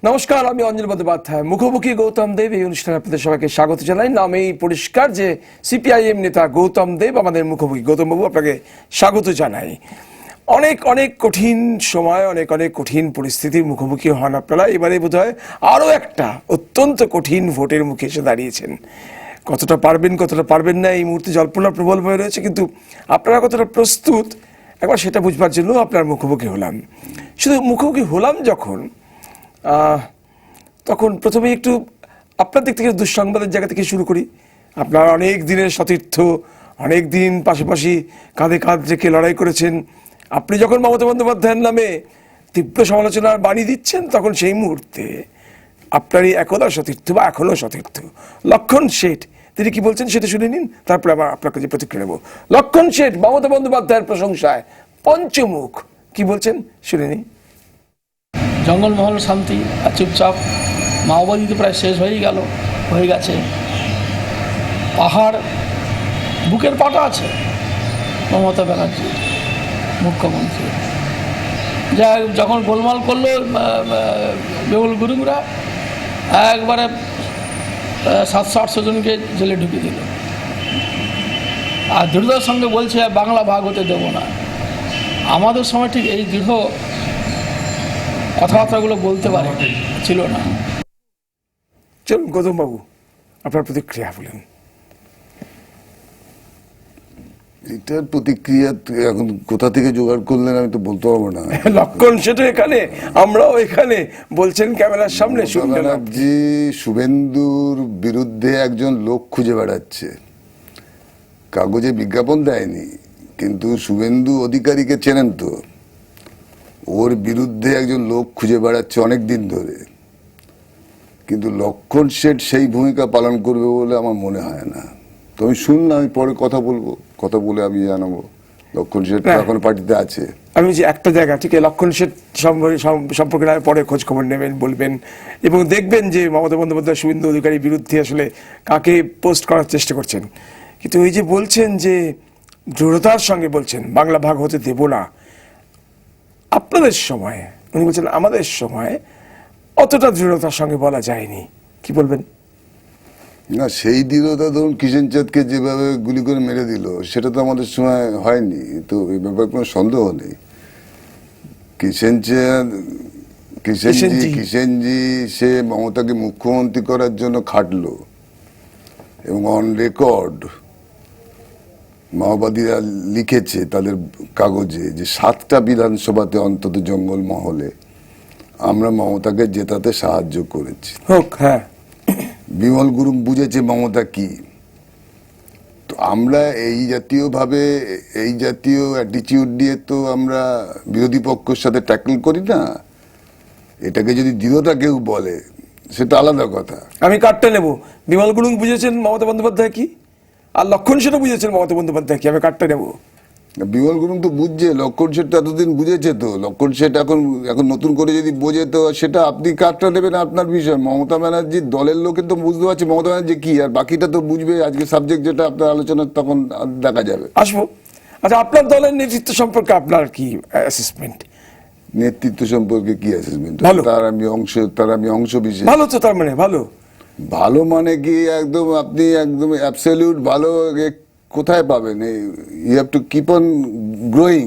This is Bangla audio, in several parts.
নমস্কার, আমি অঞ্জন বন্দ্যোপাধ্যায়। মুখোমুখি গৌতম দেব এই অনুষ্ঠানে আপনাদের সবাইকে স্বাগত জানাই। নামেই পরিষ্কার যে সিপিআইএম নেতা গৌতম দেব আমাদের মুখোমুখি। গৌতমবাবু, আপনাকে স্বাগত জানাই। অনেক অনেক কঠিন সময়, অনেক অনেক কঠিন পরিস্থিতির মুখোমুখি হন আপনারা। এবারে বোধহয় আরও একটা অত্যন্ত কঠিন ভোটের মুখে এসে দাঁড়িয়েছেন। কতটা পারবেন কতটা পারবেন না এই মুহূর্তে জল্পনা প্রবল হয়ে রয়েছে, কিন্তু আপনারা কতটা প্রস্তুত একবার সেটা বুঝবার জন্য আপনার মুখোমুখি হলাম। শুধু মুখোমুখি হলাম যখন, তখন প্রথমে একটু আপনার দিক থেকে দুঃসংবাদের জায়গা থেকে শুরু করি। আপনার অনেক দিনের সতীর্থ, অনেক দিন পাশাপাশি কাঁধে কাঁধ রেখে লড়াই করেছেন। আপনি যখন মমতা বন্দ্যোপাধ্যায়ের নামে তীব্র সমালোচনার বাণী দিচ্ছেন, তখন সেই মুহূর্তে আপনারই একদা সতীর্থ বা এখনও সতীর্থ লক্ষণ শেঠ, তিনি কি বলছেন সেটা শুনে নিন, তারপরে আবার আপনার কাছে প্রতিক্রিয়া নেব। লক্ষণ শেঠ মমতা বন্দ্যোপাধ্যায়ের প্রশংসায় পঞ্চমুখ, কি বলছেন শুনে নিন। জঙ্গলমহল শান্তি আর চুপচাপ, মাওবাদী তো প্রায় শেষ হয়ে গেছে। পাহাড় বুকের পাটা আছে মমতা ব্যানার্জি মুখ্যমন্ত্রী। যা যখন গোলমাল করলো বেহুল গুরুংরা, একবারে 700-800 জনকে জেলে ঢুকিয়ে দিল। আর দৃঢ়তার সঙ্গে বলছে বাংলা ভাগ হতে দেব না। আমাদের সময় ঠিক এই দৃঢ় কথাবার্তাগুলো বলতে পারে ছিল না। চলুন গৌতম বাবু, আপনার প্রতিক্রিয়া বলেন। এটার প্রতিক্রিয়া এখন কোথা থেকে জোগাড় করলেন আমি তো বলতে পারবো না। লক্ষণ সেটা এখানে, আমরাও এখানে, বলছেন ক্যামেরার সামনে। ব্যানার্জি শুভেন্দুর বিরুদ্ধে একজন লোক খুঁজে বেড়াচ্ছে, কাগজে বিজ্ঞাপন দেয়নি, কিন্তু শুভেন্দু অধিকারীকে চেনেন তো, ওর বিরুদ্ধে একজন লোক খুঁজে বেড়াচ্ছে অনেক দিন ধরে। কিন্তু লক্ষণ শেঠ সেই ভূমিকা পালন করবে বলে আমার মনে হয় না। তো আমি শুনলাম, আমি পরে কথা বলে আমি জানাবো। লক্ষণ শেঠ এখন পার্টিতে আছে। আমি যে একটা জায়গা ঠিক লক্ষণ শেঠ সম্পর্কে পরে খোঁজ খবর নেবেন, বলবেন এবং দেখবেন যে মমতা বন্দ্যোপাধ্যায় শুভেন্দু অধিকারীর বিরুদ্ধে আসলে কাকে পোস্ট করার চেষ্টা করছেন। কিন্তু ওই যে বলছেন যে দৃঢ়তার সঙ্গে বলছেন বাংলা ভাগ হতে দেব না, আপনাদের সময় উনি বলছেন আমাদের সময় অতটা দৃঢ়তার সঙ্গে বলা যায়নি, কি বলবেন? না, সেই দৃঢ়তা ধরুন কিষেন চাঁদকে যেভাবে গুলি করে মেরে দিল, সেটা তো আমাদের সময় হয়নি। তো এই ব্যাপারে কোনো সন্দেহ নেই। কিষেনজি সে মমতাকে মুখ্যমন্ত্রী করার জন্য খাটলো এবং অন রেকর্ড মাওবাদীরা লিখেছে তাদের কাগজে যে 7টা বিধানসভাতে অন্তত জঙ্গলমহলে আমরা মমতাকে জেতাতে সাহায্য করেছি। হোক, হ্যাঁ। বিমল গুরুং বুঝেছে মমতা কি। তো আমরা এই জাতীয় অ্যাটিটিউড দিয়ে তো আমরা বিরোধী পক্ষের সাথে ট্যাকল করি না। এটাকে যদি দৃঢ়তা কেউ বলে সেটা আলাদা কথা। আমি কাটটা নেব। বিমল গুরুং বুঝেছেন মমতা বন্দ্যোপাধ্যায় কি, আর লক্ষণ সেটা বুঝেছেন মমতা বন্দ্যোপাধ্যায় কি, আমি কাটটা নেব। বিমল গুরুং তো বুঝছে, লক্ষণ শেঠ এতদিন বুঝেছে। তো লক্ষণ শেঠ এখন নতুন করে যদি বোঝে তো সেটা আপনি কাটটা নেবেন, আপনার বিষয়। মমতা ব্যানার্জির দলের লোকে তো বুঝতে পারছে মমতা ব্যানার্জি কি, আর বাকিটা তো বুঝবে আজকে সাবজেক্ট যেটা আপনার আলোচনা, তখন দেখা যাবে। আসবো। আচ্ছা, আপনার দলের নেতৃত্ব সম্পর্কে আপনার কি অ্যাসেসমেন্ট? নেতৃত্ব সম্পর্কে কি অ্যাসেসমেন্ট? তার আমি অংশ বিশেষ। ভালো তো, তার মানে ভালো মানে কি একদম আপনি একদম অ্যাবসলিউট ভালো কোথায় পাবেন? You have to keep on growing.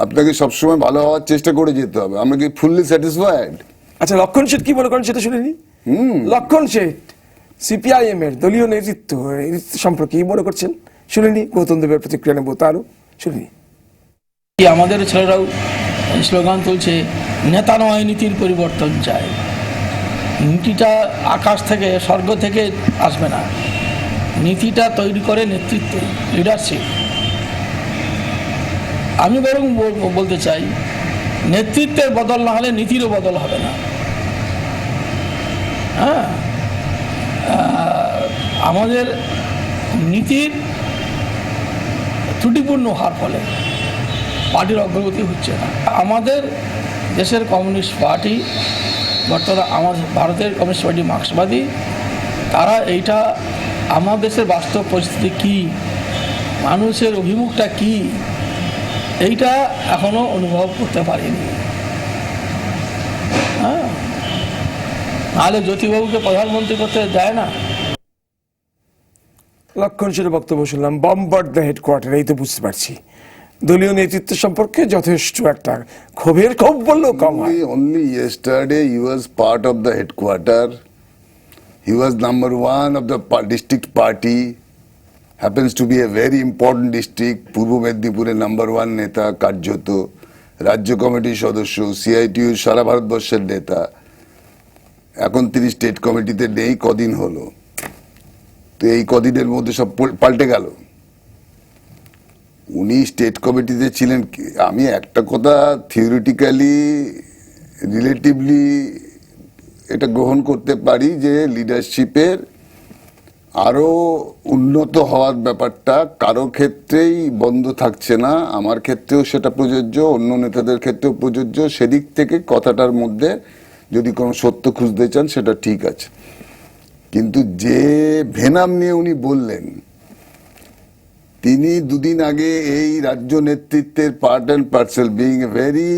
আপনাকে সবসময় ভালো হওয়ার চেষ্টা করে যেতে হবে। আমরা কি ফুললি স্যাটিসফাইড? আচ্ছা, লক্ষণ শেঠ কি মনে করেন সেটা শুনে নি। লক্ষণ শেঠ সিপিআইএম এর দলীয় নেতৃত্ব সম্পর্কে কি মনে করছেন শুনে নি। গৌতম দেবের প্রতিক্রিয়া নেবো, তারও শুনে নি। আমাদের ছেলেরাও স্লোগান তুলছে নেতা নয় নীতির পরিবর্তন চাই। নীতিটা আকাশ থেকে স্বর্গ থেকে আসবে না, নীতিটা তৈরি করে নেতৃত্ব, লিডারশিপ। আমি বরং বলতে চাই নেতৃত্বের বদল না হলে নীতিরও বদল হবে না। হ্যাঁ, আমাদের নীতির ত্রুটিপূর্ণ হওয়ার ফলে পার্টির অগ্রগতি হচ্ছে না। আমাদের দেশের কমিউনিস্ট পার্টি, বর্তমানে আমাদের ভারতের কমিউনিস্ট পার্টি মার্ক্সবাদী, তারা এইটা আমার দেশের বাস্তব পরিস্থিতি কি, মানুষের অভিমুখটা কি, এইটা এখনো অনুভব করতে পারিনি। নাহলে জ্যোতিবাবুকে প্রধানমন্ত্রী করতে দেয় না। লক্ষণ সেটা বক্তব্য শুনলাম, বম্বার্ড দ্য হেডকোয়ার্টার, এই তো বুঝতে পারছি দলীয় নেতৃত্ব সম্পর্কে যথেষ্ট একটা ক্ষোভের ক্ষোভ বললেও কম হয়। Only yesterday he was part of the headquarter. He was number one of the district party. Happens to be a very important district. পূর্ব মেদিনীপুরের নাম্বার ওয়ান নেতা কার্যত, রাজ্য কমিটির সদস্য, সিআইটিউ সারা ভারতবর্ষের নেতা। এখন তিনি স্টেট কমিটিতে নেই, কদিন হলো। তো এই কদিনের মধ্যে সব পাল্টে গেল। উনি স্টেট কমিটিতে ছিলেন। আমি একটা কথা থিওরিটিক্যালি রিলেটিভলি এটা গ্রহণ করতে পারি যে লিডারশিপের আরো উন্নত হওয়ার ব্যাপারটা কারো ক্ষেত্রেই বন্ধ থাকছে না। আমার ক্ষেত্রেও সেটা প্রযোজ্য, অন্য নেতাদের ক্ষেত্রেও প্রযোজ্য। সেদিক থেকে কথাটার মধ্যে যদি কোনো সত্য খুঁজতে চান সেটা ঠিক আছে, কিন্তু যে ভেনাম নিয়ে উনি বললেন, তিনি দুদিন আগে এই রাজ্য নেতৃত্বের part and parcel, being a very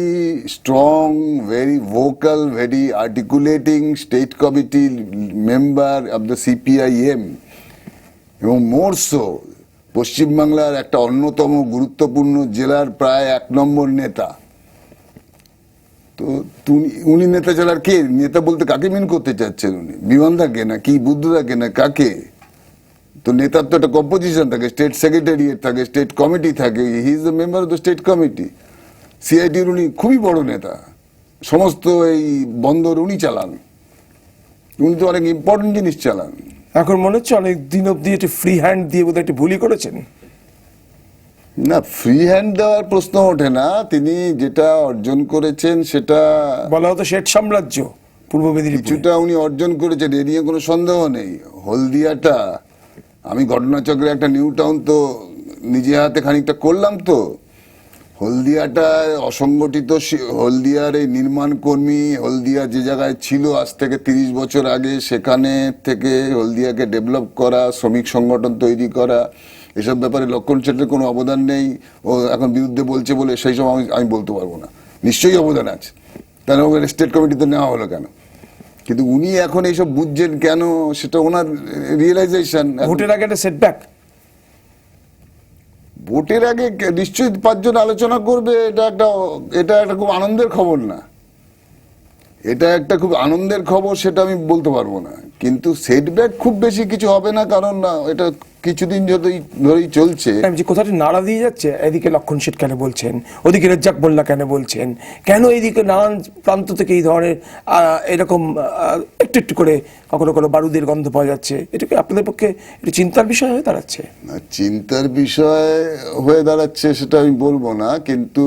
strong, very vocal, very articulating state committee member of the CPIM, এবং মোরসো পশ্চিমবাংলার একটা অন্যতম গুরুত্বপূর্ণ জেলার প্রায় 1 নম্বর নেতা। তো উনি নেতা জেলার কে? নেতা বলতে কাকে মিন করতে চাচ্ছেন উনি? বিমানদাকে না কি, বুদ্ধদাকে না কাকে? তো নেতার তো একটা কম্পোজিশন থাকে, স্টেট সেক্রেটারিয়েট থাকে, স্টেট কমিটি থাকে। He is the member of the state committee. সিআইটির উনি খুবই বড় নেতা, সমস্ত এই বন্দর উনি চালান, উনি তো অনেক ইম্পর্টেন্ট জিনিস চালান। এখন মনে হচ্ছে অনেক দিন অব্দি একটু ফ্রি হ্যান্ড দিয়ে বোধহয় একটু ভুলই করেছেন। না, ফ্রি হ্যান্ড দেওয়ার প্রশ্ন ওঠে না। তিনি যেটা অর্জন করেছেন সেটা বলা হতো শেঠ সাম্রাজ্য পূর্ব মেদিনীপুর, কিছুটা উনি অর্জন করেছেন, এ নিয়ে কোনো সন্দেহ নেই। হলদিয়াটা, আমি ঘটনাচক্রে একটা নিউ টাউন তো নিজে হাতে খানিকটা করলাম। তো হলদিয়াটা অসংগঠিত, হলদিয়ার এই নির্মাণ কর্মী, হলদিয়া যে জায়গায় ছিল আজ থেকে 30 বছর আগে, সেখানে থেকে হলদিয়াকে ডেভেলপ করা, শ্রমিক সংগঠন তৈরি করা, এসব ব্যাপারে লক্ষণ সেটের কোনো অবদান নেই। ও এখন বিরুদ্ধে বলছে বলে সেই সব আমি বলতে পারবো না। নিশ্চয়ই অবদান আছে, তাহলে ওকে স্টেট কমিটিতে নেওয়া হলো কেন? কিন্তু উনি এখন এইসব বুঝছেন কেন, সেটা ওনার রিয়েলাইজেশন। ভোটের আগে একটা সেটব্যাক। ভোটের আগে নিশ্চয়ই 5 জন আলোচনা করবে, এটা একটা খুব আনন্দের খবর না। এটা একটা খুব আনন্দের খবর, সেটা আমি বলতে পারবো না। কিন্তু সেটব্যাক খুব বেশি কিছু হবে না, কারণ এটা কিছুদিন ধরেই চলছে। যে কথাটি নাড়া দিয়ে যাচ্ছে, এদিকে লক্ষণ শেঠ কেন বলছেন, ওদিকে রেজ্জাক মোল্লা কেন বলছেন, কেন এইদিকে নানান প্রান্ত থেকে এই ধরনের এরকম একটু একটু করে কখনো কোনো বারুদের গন্ধ পাওয়া যাচ্ছে, এটাকে আপনাদের পক্ষে একটু চিন্তার বিষয় হয়ে দাঁড়াচ্ছে? না, চিন্তার বিষয় হয়ে দাঁড়াচ্ছে সেটা আমি বলবো না, কিন্তু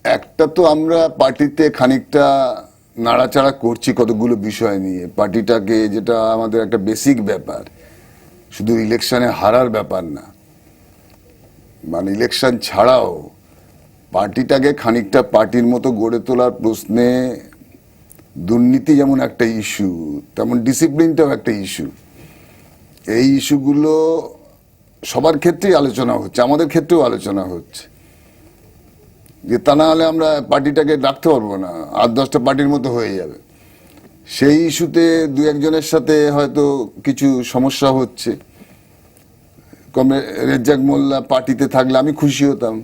একটা তো আমরা পার্টিতে খানিকটা নাড়াচাড়া করছি কতগুলো বিষয় নিয়ে। পার্টিটাকে, যেটা আমাদের একটা বেসিক ব্যাপার, শুধু ইলেকশনে হারার ব্যাপার না, মানে ইলেকশন ছাড়াও পার্টিটাকে খানিকটা পার্টির মতো গড়ে তোলার প্রশ্নে দুর্নীতি যেমন একটা ইস্যু, তেমন ডিসিপ্লিনটাও একটা ইস্যু। এই ইস্যুগুলো সবার ক্ষেত্রেই আলোচনা হচ্ছে, আমাদের ক্ষেত্রেও আলোচনা হচ্ছে। যে তা না হলে আমরা পার্টিটাকে রাখতে পারবো না, 8-10টা পার্টির মতো হয়ে যাবে। সেই ইস্যুতে 2-1 জনের সাথে হয়তো কিছু সমস্যা হচ্ছে। রেজ্জাক মোল্লা পার্টিতে থাকলে আমি খুশি হতাম,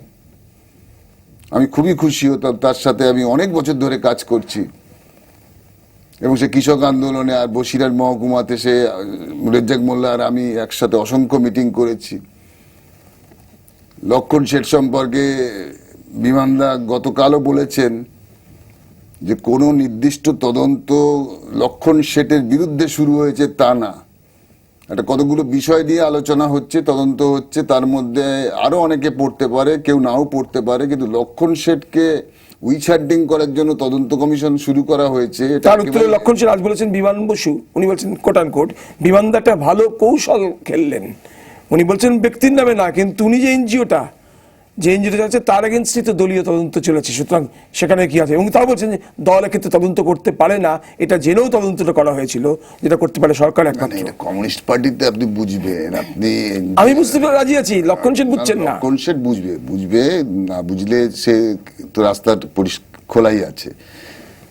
আমি খুবই খুশি হতাম। তার সাথে আমি অনেক বছর ধরে কাজ করছি, এবং সে কৃষক আন্দোলনে আর বসিরহাট মহকুমাতে সে রেজ্জাক মোল্লা আর আমি একসাথে অসংখ্য মিটিং করেছি। লক্ষণ শেঠ সম্পর্কে বিমানদা গতকালও বলেছেন যে কোনো নির্দিষ্ট তদন্ত লক্ষণ শেঠের বিরুদ্ধে শুরু হয়েছে তা না, একটা কতগুলো বিষয় দিয়ে আলোচনা হচ্ছে, তদন্ত হচ্ছে। তার মধ্যে আরো অনেকে পড়তে পারে, কেউ নাও পড়তে পারে, কিন্তু লক্ষণ শেঠকে উইচ হান্টিং করার জন্য তদন্ত কমিশন শুরু করা হয়েছে। তার উত্তরে লক্ষণ শেঠ আজ বলেছেন বিমান বসু, উনি বলছেন কোট অ্যান্ড কোট, বিমানদা একটা ভালো কৌশল খেললেন। উনি বলছেন ব্যক্তির নামে না, কিন্তু উনি যে এনজিওটা চাচ্ছে তার এগেন্স্টই তো দলীয় তদন্ত চলেছে, সুতরাং সেখানে কি আছে। এবং তাও বলছেন যে দল এক্ষেত্রে তদন্ত করতে পারে না, এটা জেনেও তদন্তটা করা হয়েছিল, যেটা করতে পারে সরকার একমাত্র। এটা কমিউনিস্ট পার্টিতে আপনি বুঝবেন, আপনি আমি বুঝতে রাজি আছি, লক্ষণ শেঠ বুঝছেন না। লক্ষণ শেঠ বুঝবে না বুঝলে সে তো রাস্তার খোলাই আছে।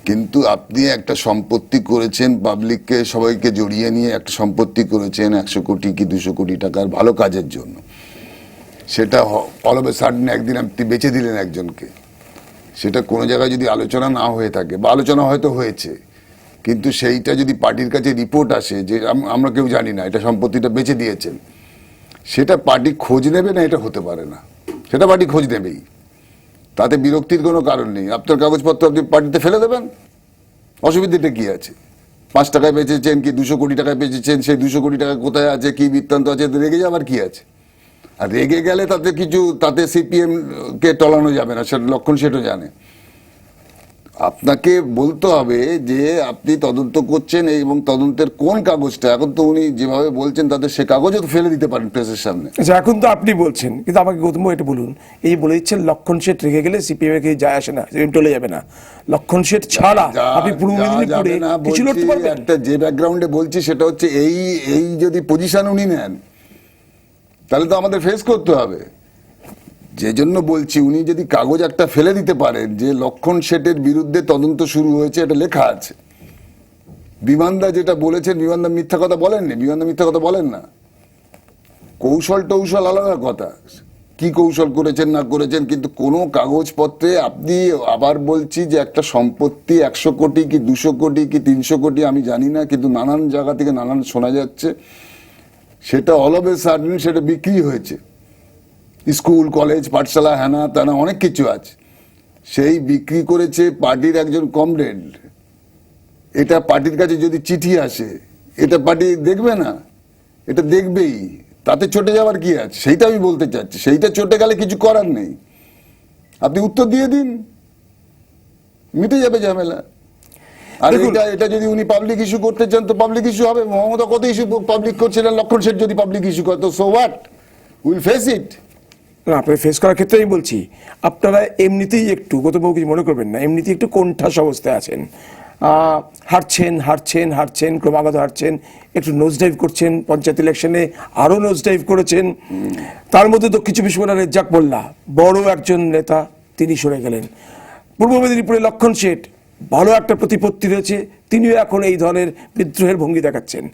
কিন্তু আপনি একটা সম্পত্তি করেছেন, পাবলিককে সবাইকে জড়িয়ে নিয়ে একটা সম্পত্তি করেছেন 100 কোটি কি 200 কোটি টাকার ভালো কাজের জন্য। সেটা অল অফ এ সাডেন একদিন আপনি বেচে দিলেন একজনকে। সেটা কোনো জায়গায় যদি আলোচনা না হয়ে থাকে, বা আলোচনা হয়তো হয়েছে, কিন্তু সেইটা যদি পার্টির কাছে রিপোর্ট আসে যে আমরা কেউ জানি না এটা সম্পত্তিটা বেচে দিয়েছেন, সেটা পার্টি খোঁজ নেবে না? এটা হতে পারে না, সেটা পার্টি খোঁজ নেবেই। তাতে বিরক্তির কোনো কারণ নেই। আপনার কাগজপত্র আপনি পার্টিতে ফেলে দেবেন, অসুবিধাটা কি আছে? 5 টাকায় বেচেছেন কি 200 কোটি টাকায় বেচেছেন, সেই 200 কোটি টাকা কোথায় আছে, কি বৃত্তান্ত আছে, রেগে যাবার কি আছে? আর রেগে গেলে তাতে সিপিএম কে টলানো যাবে না, সেটা লক্ষণ সেটা জানে। আপনাকে বলতে হবে যে আপনি তদন্ত করছেন এবং তদন্তের কোন কাগজটা। এখন তো উনি যেভাবে বলছেন তাতে সে কাগজও তো ফেলে দিতে পারেন প্রেসের সামনে। আচ্ছা, এখন তো আপনি বলছেন, কিন্তু আমাকে গৌতম এটা বলুন, এই বলে দিচ্ছেন লক্ষণ শেঠ রেখে গেলে সিপিএম এর যায় আসে না, টলে যাবে না। লক্ষণ শেঠ ছাড়া আপনি পূর্ব মেদিনীপুরে কিছু লড়তে পারবেন? একটা যে ব্যাকগ্রাউন্ডে বলছি সেটা হচ্ছে এই যদি পজিশন উনি নেন তাহলে তো আমাদের ফেস করতে হবে। যে জন্য বলছি, উনি যদি কাগজ একটা ফেলে দিতে পারেন যে লক্ষণ শেঠের বিরুদ্ধে তদন্ত শুরু হয়েছে, এটা লেখা আছে। বিমানদা যেটা বলেছেন, বিমানদা মিথ্যা কথা বলেননি, বিমানদা মিথ্যা কথা বলেন না। কৌশল টৌশল আলাদা কথা, কি কৌশল করেছেন না করেছেন, কিন্তু কোনো কাগজপত্রে আপনি, আবার বলছি যে একটা সম্পত্তি 100 কোটি কি 200 কোটি কি 300 কোটি আমি জানি না, কিন্তু নানান জায়গা থেকে নানান শোনা যাচ্ছে সেটা অল অফ এ সাডেন সেটা বিক্রি হয়েছে। স্কুল কলেজ পাঠশালা হ্যানা তানা অনেক কিছু আছে, সেই বিক্রি করেছে পার্টির একজন কমরেড। এটা পার্টির কাছে যদি চিঠি আসে, এটা পার্টি দেখবে না? এটা দেখবেই, তাতে চটে যাওয়ার কি আছে? সেইটা আমি বলতে চাচ্ছি। সেইটা চটে গেলে কিছু করার নেই, আপনি উত্তর দিয়ে দিন, মিটে যাবে ঝামেলা। আর এটা যদি উনি পাবলিক ইস্যু করতে চান তো পাবলিক ইস্যু হবে। মমতা কত ইস্যু পাবলিক করছে না, লক্ষণ শেঠ যদি পাবলিক ইস্যু করে তো so what, will face it. না, আপনি ফেস করার ক্ষেত্রে আমি বলছি, আপনারা এমনিতেই একটু, গতবাবু কিছু মনে করবেন না, এমনিতেই একটু কোণঠাসা অবস্থায় আছেন। হারছেন হারছেন হারছেন, ক্রমাগত হারছেন, একটু নোজ ডাইভ করছেন, পঞ্চায়েত ইলেকশনে আরও নোজ ডাইভ করেছেন। তার মধ্যে দক্ষিণ চব্বিশ পরগনার রেজ্জাক মোল্লা বড় একজন নেতা, তিনি সরে গেলেন। পূর্ব মেদিনীপুরে লক্ষণ শেঠ ভালো একটা প্রতিপত্তি রয়েছে, তিনিও এখন এই ধরনের বিদ্রোহের ভঙ্গি দেখাচ্ছেন।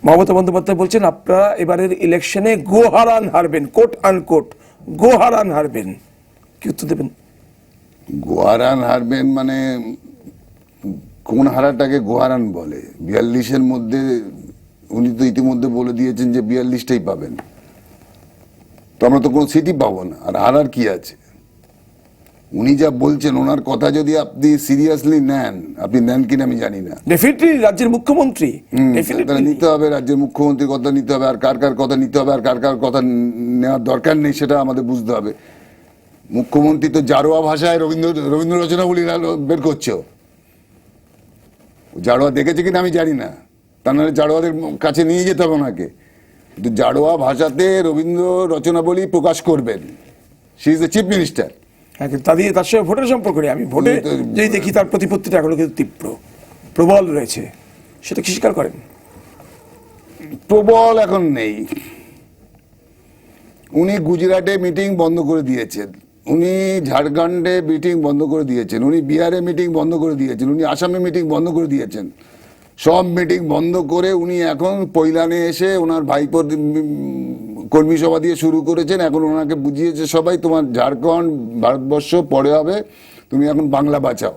মমতা বন্দ্যোপাধ্যায় বলছেন আপনারা এবারের ইলেকশনে গোহারান হারবেন, কোট আনকোট গোহারান হারবেন। কি উত্তর দেবেন? গোহারান হারবেন মানে কোন হারাটাকে গোহারান বলে? 42-এর মধ্যে উনি তো ইতিমধ্যে বলে দিয়েছেন যে 42টাই পাবেন, তো আমরা তো কোনো সিটই পাবো না, আর হারার কি আছে? উনি যা বলছেন, ওনার কথা যদি আপনি সিরিয়াসলি নেন, আপনি নেন কিনা আমি জানি না, ডেফিনেটলি রাজ্যের মুখ্যমন্ত্রী, নিতে হবে, রাজ্যের মুখ্যমন্ত্রীর কথা নিতে হবে, আর কার কার কথা নিতে হবে আর কার কার কথা নেওয়ার দরকার নেই সেটা আমাদের বুঝতে হবে। মুখ্যমন্ত্রী তো জারোয়া ভাষায় রবীন্দ্র রচনাবলী বের করছে। জারোয়া দেখেছে কিনা আমি জানি না, তা নাহলে জারোয়াদের কাছে নিয়ে যেতে হবে ওনাকে। কিন্তু জারোয়া ভাষাতে রবীন্দ্র রচনাবলী প্রকাশ করবেন, she is the chief minister. তার সঙ্গে ভোটের সম্পর্ক নেই। আমি ভোটে যেই দেখি তার প্রতিপত্তিটা এখনো কিন্তু তীব্র প্রবল রয়েছে, সেটা কি স্বীকার করেন? প্রবল এখন নেই। উনি গুজরাটে মিটিং বন্ধ করে দিয়েছেন, উনি ঝাড়খণ্ডে মিটিং বন্ধ করে দিয়েছেন, উনি বিহারে মিটিং বন্ধ করে দিয়েছেন, উনি আসামে মিটিং বন্ধ করে দিয়েছেন। সব মিটিং বন্ধ করে উনি এখন পৈলানে এসে ওনার ভাইপোর কর্মী সভা দিয়ে শুরু করেছেন। এখন ওনাকে বুঝিয়েছে সবাই, তোমার ঝাড়খণ্ড ভারতবর্ষ পরে হবে, তুমি এখন বাংলা বাঁচাও।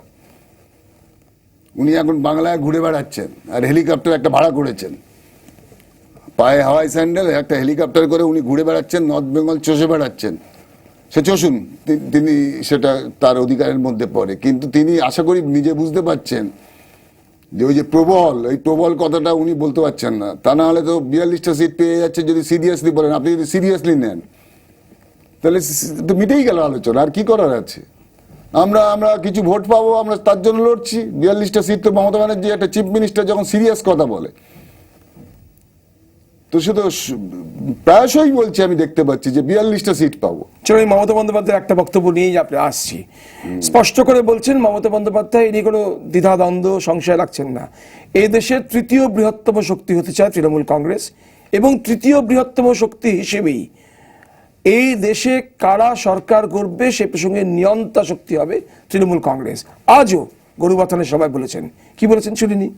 উনি এখন বাংলায় ঘুরে বেড়াচ্ছেন, আর হেলিকপ্টার একটা ভাড়া করেছেন, পায়ে হাওয়াই স্যান্ডেল, একটা হেলিকপ্টার করে উনি ঘুরে বেড়াচ্ছেন, নর্থ বেঙ্গল চষে বেড়াচ্ছেন। সে চষুন, তিনি সেটা তার অধিকারের মধ্যে পড়ে, কিন্তু তিনি আশা করি নিজে বুঝতে পারছেন যে ওই যে ওই প্রবল কথাটা উনি বলতে পারছেন না। তা না হলে তো 42টা সিট পেয়ে যাচ্ছে যদি সিরিয়াসলি বলেন। আপনি যদি সিরিয়াসলি নেন তাহলে তো মিটেই গেল আলোচনা, আর কি করার আছে? আমরা কিছু ভোট পাবো, আমরা তার জন্য লড়ছি। 42টা সিট তো মমতা ব্যানার্জি একটা চিফ মিনিস্টার যখন সিরিয়াস কথা বলে, তো সে তো প্রায়শই বলছে, আমি দেখতে পাচ্ছি যে 42টা সিট পাবো। চলো, মমতা বন্দ্যোপাধ্যায়ের একটা বক্তব্য নিয়েই আপনি আসছি। স্পষ্ট করে বলছেন মমতা বন্দ্যোপাধ্যায়, এটি কোনো দ্বিধাদ্বন্দ্ব সংশয় রাখছেন না। এই দেশের তৃতীয় বৃহত্তম শক্তি হতে চায় তৃণমূল কংগ্রেস, এবং তৃতীয় বৃহত্তম শক্তি হিসেবেই এই দেশে কারা সরকার করবে সে প্রসঙ্গে নিয়ন্তা শক্তি হবে তৃণমূল কংগ্রেস। আজও গরুবাথানে সবাই বলেছেন। কি বলেছেন শুনিনি?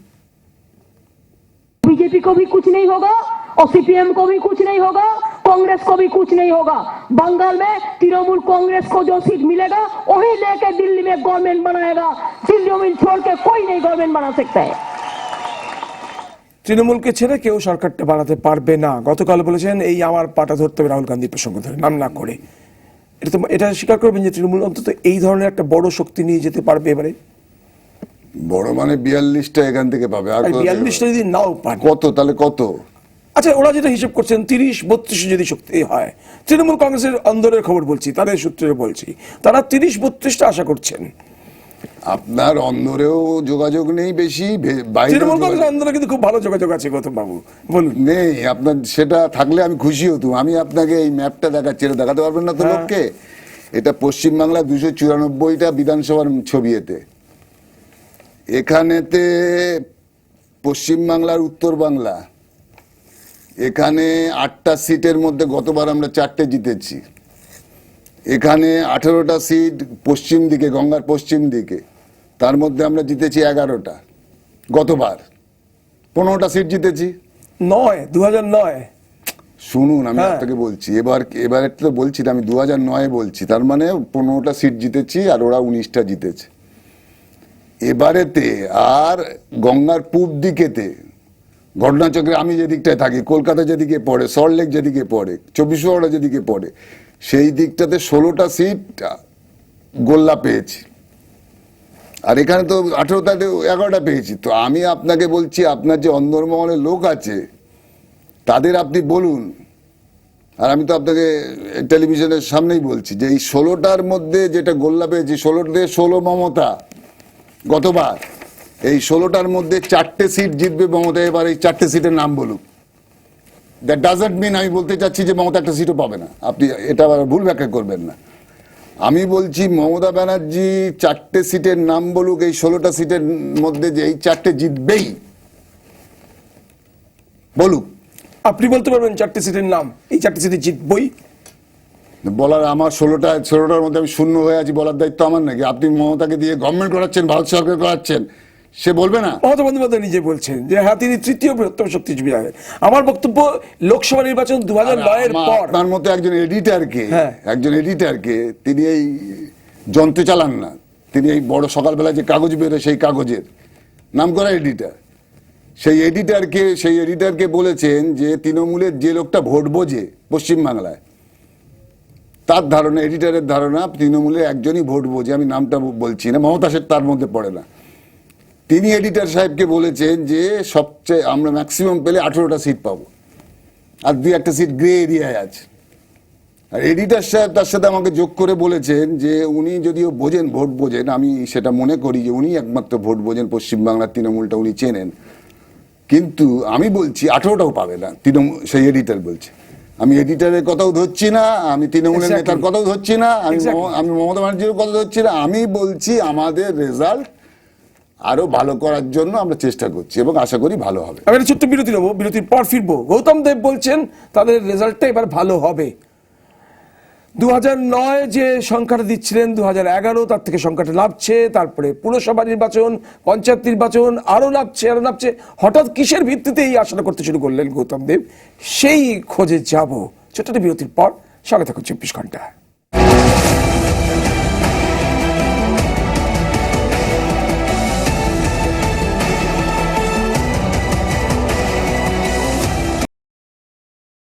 बीजेपी को भी कुछ नहीं होगा और सीपीएम को भी कुछ नहीं होगा, कांग्रेस को भी कुछ नहीं होगा। बंगाल में तृणमूल कांग्रेस को जो सीट मिलेगा वही लेके दिल्ली में गवर्नमेंट बनाएगा। दिल्ली जमीन छोड़ के कोई नहीं गवर्नमेंट बना सकता है। তৃণমূলকে ছেড়ে কেউ সরকারটা বানাতে পারবে না। গতকাল বলেছেন এই আমার পাটা ধরতে হবে রাহুল গান্ধীর প্রসঙ্গ ধরে, নাম না করে। এটা স্বীকার করবেন যে তৃণমূল অন্তত এই ধরনের একটা বড় শক্তি নিয়ে যেতে পারবে এবারে? বড় মানে 42টা এখান থেকে পাবে। আর 42টা যদি নাও পান, কত তাহলে কত? আচ্ছা, ওরা যেটা হিসেব করছেন 30-32 যদি শক্তি হয়, তৃণমূল কংগ্রেসের অন্দরের খবর বলছি, তাদের সূত্রে বলছি, তারা 30-32টা আশা করছেন। আপনার অন্দরেও যোগাযোগ নেই বেশি, বাইরে তৃণমূল কংগ্রেসের অন্দরে কিন্তু খুব ভালো যোগাযোগ আছে গৌতম বাবু, বলুন। নেই। আপনার সেটা থাকলে আমি খুশি হতুম। আমি আপনাকে এই ম্যাপটা দেখাচ্ছি, এটা দেখাতে পারবেন না তো লোককে? এটা পশ্চিমবাংলা 294টা বিধানসভার ছবি। এখানেতে পশ্চিমবাংলার উত্তর বাংলা, এখানে 8টা সিটের মধ্যে গতবার আমরা 4টে জিতেছি। এখানে 18টা সিট পশ্চিম দিকে, গঙ্গার পশ্চিম দিকে, তার মধ্যে আমরা জিতেছি 11টা। গতবার 15টা সিট জিতেছি। 2009 শুনুন, আমি আপনাকে বলছি, এবার তো বলছি না, আমি 2009 বলছি। তার মানে 15টা সিট জিতেছি আর ওরা 19টা জিতেছে এবারেতে। আর গঙ্গার পূব দিকেতে ঘটনাচক্রে আমি যেদিকটায় থাকি, কলকাতা যেদিকে পড়ে, সল্টলেক যেদিকে পড়ে, 24 পরগনা যেদিকে পড়ে, সেই দিকটাতে 16টা সিট গোল্লা পেয়েছি। আর এখানে তো 18টাতে 11টা পেয়েছি। তো আমি আপনাকে বলছি, আপনার যে অন্দরমহলের লোক আছে তাদের আপনি বলুন। আর আমি তো আপনাকে টেলিভিশনের সামনেই বলছি যে এই 16টার মধ্যে যেটা গোল্লা পেয়েছি, 16তে 16 মমতা গতবার। এই 16টার মধ্যে 4টে সিট জিতবে মমতা। এবার এই 4টে সিটের নাম বলুক। দ্যাট ডাজন্ট মিন আমি বলতে চাচ্ছি যে মমতা একটা সিটও পাবে না। আপনি এটা আবার ভুল ব্যাখ্যা করবেন না। আমি বলছি মমতা ব্যানার্জি 4টে সিটের নাম বলুক। এই 16টা সিটের মধ্যে যে এই 4টে জিতবেই, বলুক। আপনি বলতে পারবেন 4টে সিটের নাম, এই 4টে সিটে জিতবই? বলার আমার 16টার মধ্যে আমি শূন্য হয়ে আছি, বলার দায়িত্ব আমার নাকি? আপনি মমতাকে দিয়ে গভর্নমেন্ট করাচ্ছেন, ভারত সরকার করাচ্ছেন, সে বলবে না? মমতা বন্দ্যোপাধ্যায় নিজে বলছেন যে হ্যাঁ, তিনি তৃতীয় বৃহত্তম শক্তি হিসেবে। আমার বক্তব্য, লোকসভা নির্বাচন 2009-এর পর আপনার মতো একজন এডিটরকে তিনি এই যন্ত্র চালান না, তিনি এই বড় সকালবেলা যে কাগজ বেরোয় সেই কাগজের নাম করা এডিটর, সেই এডিটরকে বলেছেন যে তৃণমূলের যে লোকটা ভোট বোঝে পশ্চিমবাংলায়, তার ধারণা, এডিটরের ধারণা, তৃণমূলের একজনই ভোট বোঝে। আমি নামটা বলছি না, মমতা সেন তার মধ্যে পড়ে না। তিনি এডিটর সাহেবকে বলেছেন যে সবচেয়ে আমরা ম্যাক্সিমাম পেলে 18টা সিট পাবো, আর 2-1টা সিট গ্রে এরিয়ায় আছে। আর এডিটর সাহেব তার সাথে আমাকে যোগ করে বলেছেন যে উনি যদিও বোঝেন, ভোট বোঝেন, আমি সেটা মনে করি যে উনি একমাত্র ভোট বোঝেন, পশ্চিমবাংলার তৃণমূলটা উনি চেনেন, কিন্তু আমি বলছি 18টাও পাবে না তৃণমূল। সেই এডিটর বলছে। আমি এডিটরের কথাও ধরছি না, আমি তৃণমূলের নেতার কথাও ধরছি না, আমি মমতা ব্যানার্জির কথা ধরছি না। আমি বলছি আমাদের রেজাল্ট আরো ভালো করার জন্য আমরা চেষ্টা করছি এবং আশা করি ভালো হবে। আমি একটা ছোট্ট বিরতি নেবো, বিরতির পর ফিরবো। গৌতম দেব বলছেন তাদের রেজাল্টটা এবার ভালো হবে। 2009 যে সংখ্যাটা দিচ্ছিলেন, 2011 তার থেকে সংখ্যাটা লাভছে, তারপরে পুরসভা নির্বাচন, পঞ্চায়েত নির্বাচন, আরো লাভছে। হঠাৎ কিসের ভিত্তিতে এই আশাটা করতে শুরু করলেন গৌতম দেব? সেই খোঁজে যাব ছোট্ট বিরতির পর। সঙ্গে থাকুন 24 ঘন্টা।